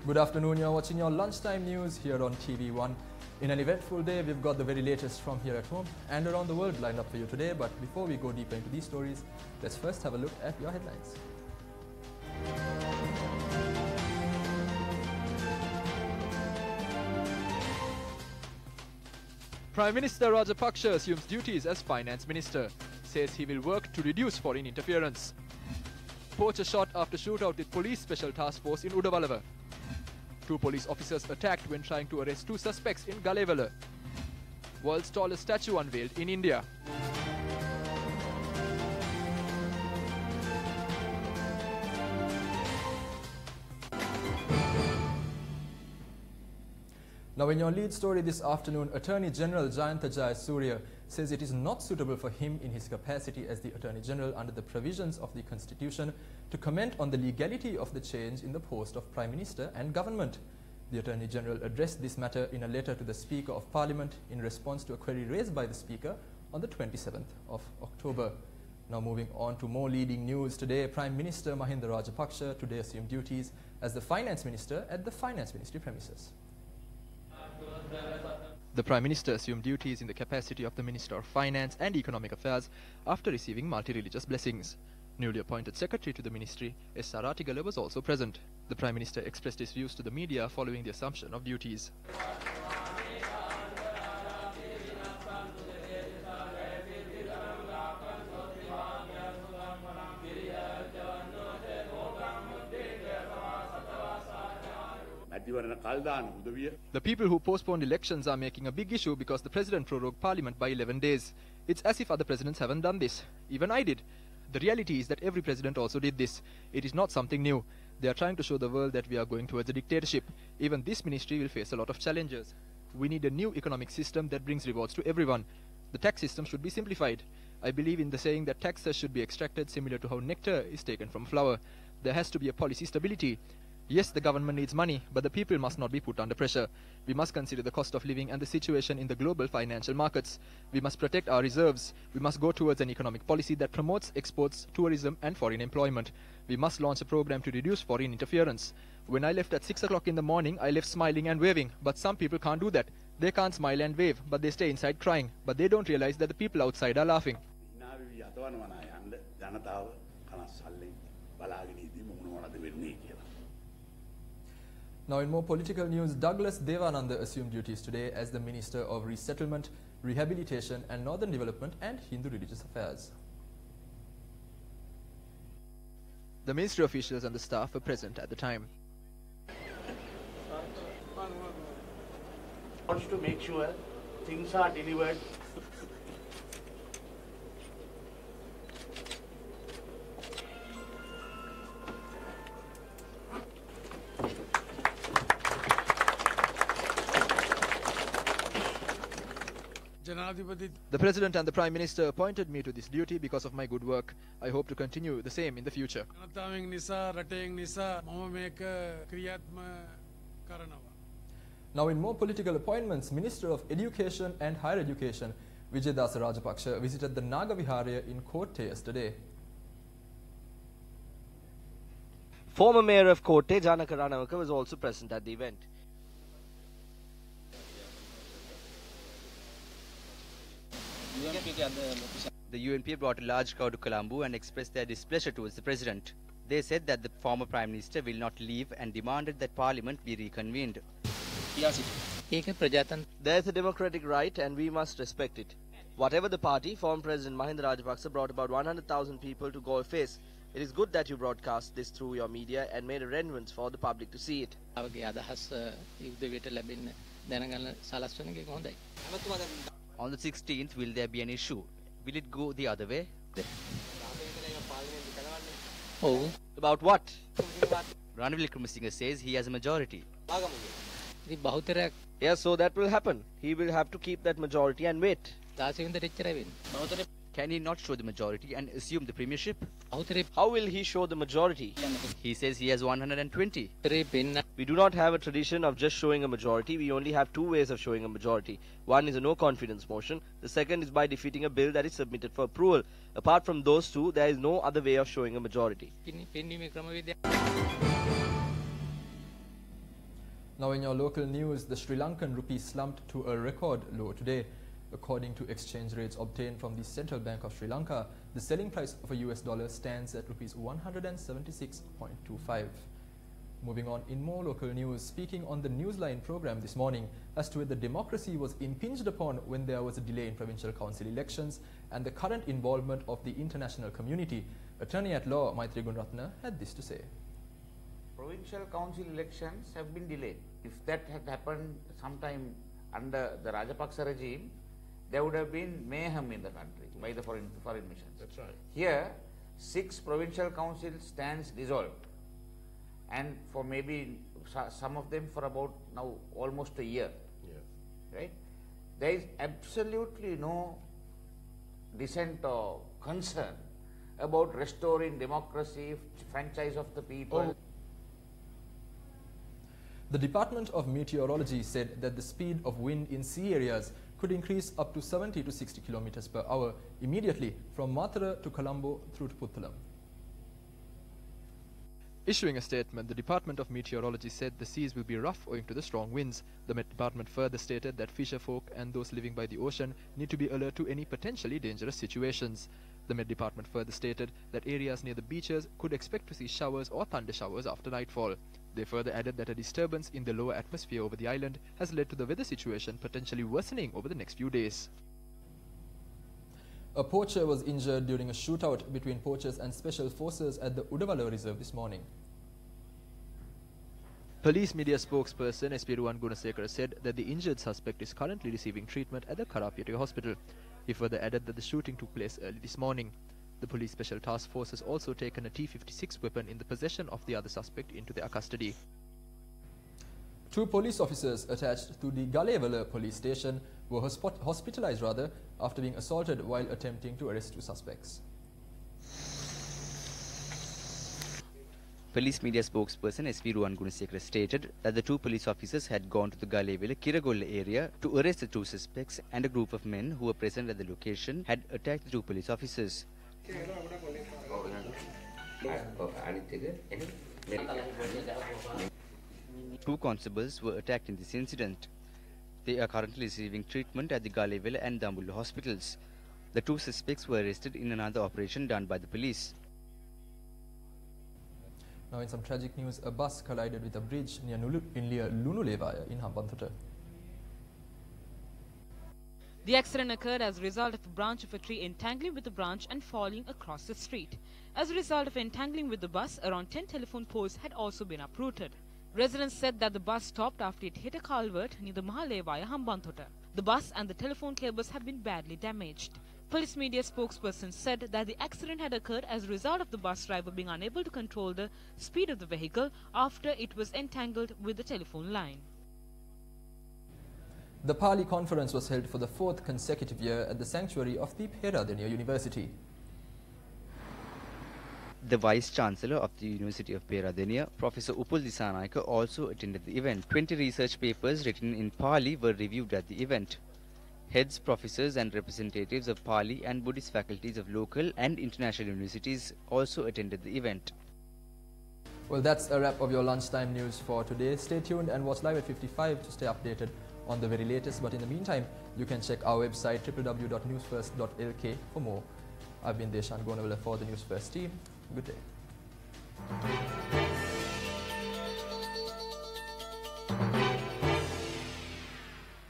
Good afternoon, you're watching your lunchtime news here on TV1. In an eventful day, we've got the very latest from here at home and around the world lined up for you today. But before we go deeper into these stories, let's first have a look at your headlines. Prime Minister Rajapaksa assumes duties as Finance Minister, says he will work to reduce foreign interference. Poacher shot after shootout with Police Special Task Force in Udavalava. 2 police officers attacked when trying to arrest 2 suspects in Galevala. World's tallest statue unveiled in India. Now in your lead story this afternoon, Attorney General Jayanta Jayasuriya says it is not suitable for him in his capacity as the Attorney General under the provisions of the Constitution to comment on the legality of the change in the post of Prime Minister and government. The Attorney General addressed this matter in a letter to the Speaker of Parliament in response to a query raised by the Speaker on the 27th of October. Now moving on to more leading news today, Prime Minister Mahinda Rajapaksa today assumed duties as the Finance Minister at the Finance Ministry premises. The Prime Minister assumed duties in the capacity of the Minister of Finance and Economic Affairs after receiving multi-religious blessings. Newly appointed Secretary to the Ministry, S. Saratigala, was also present. The Prime Minister expressed his views to the media following the assumption of duties. The people who postponed elections are making a big issue because the President prorogued Parliament by 11 days. It's as if other presidents haven't done this. Even I did. The reality is that every president also did this. It is not something new. They are trying to show the world that we are going towards a dictatorship. Even this ministry will face a lot of challenges. We need a new economic system that brings rewards to everyone. The tax system should be simplified. I believe in the saying that taxes should be extracted similar to how nectar is taken from flower. There has to be a policy stability. Yes, the government needs money, but the people must not be put under pressure. We must consider the cost of living and the situation in the global financial markets. We must protect our reserves. We must go towards an economic policy that promotes exports, tourism and foreign employment. We must launch a program to reduce foreign interference. When I left at 6 o'clock in the morning, I left smiling and waving, but some people can't do that. They can't smile and wave, but they stay inside crying. But they don't realize that the people outside are laughing. Now in more political news, Douglas Devananda assumed duties today as the Minister of Resettlement, Rehabilitation and Northern Development and Hindu Religious Affairs. The ministry officials and the staff were present at the time. Wants to make sure things are delivered. The President and the Prime Minister appointed me to this duty because of my good work. I hope to continue the same in the future. Now in more political appointments, Minister of Education and Higher Education Vijayadasa Rajapaksa visited the Naga Viharaya in Kotte yesterday. Former Mayor of Kotte, Janaka Ranawaka, was also present at the event. The UNP brought a large crowd to Colombo and expressed their displeasure towards the President. They said that the former Prime Minister will not leave and demanded that Parliament be reconvened. There is a democratic right and we must respect it. Whatever the party, former President Mahinda Rajapaksa brought about 100,000 people to go face. It is good that you broadcast this through your media and made arrangements for the public to see it. On the 16th, will there be an issue? Will it go the other way? About what? Ranil Wickremesinghe says he has a majority. Yeah, so that will happen. He will have to keep that majority and wait. Can he not show the majority and assume the premiership? How will he show the majority? He says he has 120. We do not have a tradition of just showing a majority. We only have two ways of showing a majority. One is a no confidence motion. The second is by defeating a bill that is submitted for approval. Apart from those two, there is no other way of showing a majority. Now in your local news, the Sri Lankan rupee slumped to a record low today. According to exchange rates obtained from the Central Bank of Sri Lanka, the selling price of a US dollar stands at rupees 176.25. Moving on, in more local news, speaking on the Newsline program this morning as to whether democracy was impinged upon when there was a delay in provincial council elections and the current involvement of the international community, Attorney at Law Maitri Gunratna had this to say. Provincial council elections have been delayed. If that had happened sometime under the Rajapaksa regime, there would have been mayhem in the country by the foreign missions. That's right. Here, 6 provincial councils stands dissolved, and for maybe some of them for about now almost a year. Yeah. Right? There is absolutely no dissent or concern about restoring democracy, franchise of the people. The Department of Meteorology said that the speed of wind in sea areas could increase up to 70 to 60 kilometers per hour immediately from Mathura to Colombo through to Puttalam. Issuing a statement, the Department of Meteorology said the seas will be rough owing to the strong winds. The Met Department further stated that fisher folk and those living by the ocean need to be alert to any potentially dangerous situations. The Met Department further stated that areas near the beaches could expect to see showers or thunder showers after nightfall. They further added that a disturbance in the lower atmosphere over the island has led to the weather situation potentially worsening over the next few days. A poacher was injured during a shootout between poachers and special forces at the Udawala Reserve this morning. Police media spokesperson SP Ruwan Gunasekara said that the injured suspect is currently receiving treatment at the Karapiyattu hospital. He further added that the shooting took place early this morning. The police special task force has also taken a T-56 weapon in the possession of the other suspect into their custody. 2 police officers attached to the Galewala police station were hospitalized after being assaulted while attempting to arrest 2 suspects. Police media spokesperson SP Ruwan Gunasekara stated that the 2 police officers had gone to the Galewala Kiragolla area to arrest the 2 suspects, and a group of men who were present at the location had attacked the 2 police officers. 2 constables were attacked in this incident. They are currently receiving treatment at the Galewala and Dambulla hospitals. The 2 suspects were arrested in another operation done by the police. Now in some tragic news, a bus collided with a bridge near Lunulevaya in Hambantota. The accident occurred as a result of a branch of a tree entangling with the branch and falling across the street. As a result of entangling with the bus, around 10 telephone poles had also been uprooted. Residents said that the bus stopped after it hit a culvert near the Mahalevaya Hambantota. The bus and the telephone cables have been badly damaged. Police media spokesperson said that the accident had occurred as a result of the bus driver being unable to control the speed of the vehicle after it was entangled with the telephone line. The Pali conference was held for the 4th consecutive year at the sanctuary of the Peradeniya University. The Vice-Chancellor of the University of Peradeniya, Professor Upul Disanayake, also attended the event. 20 research papers written in Pali were reviewed at the event. Heads, professors and representatives of Pali and Buddhist faculties of local and international universities also attended the event. Well, that's a wrap of your lunchtime news for today. Stay tuned and watch live at 55 to stay updated on the very latest. But in the meantime, you can check our website www.newsfirst.lk for more. I've been Deshan Gonawala for the Newsfirst team. Good day.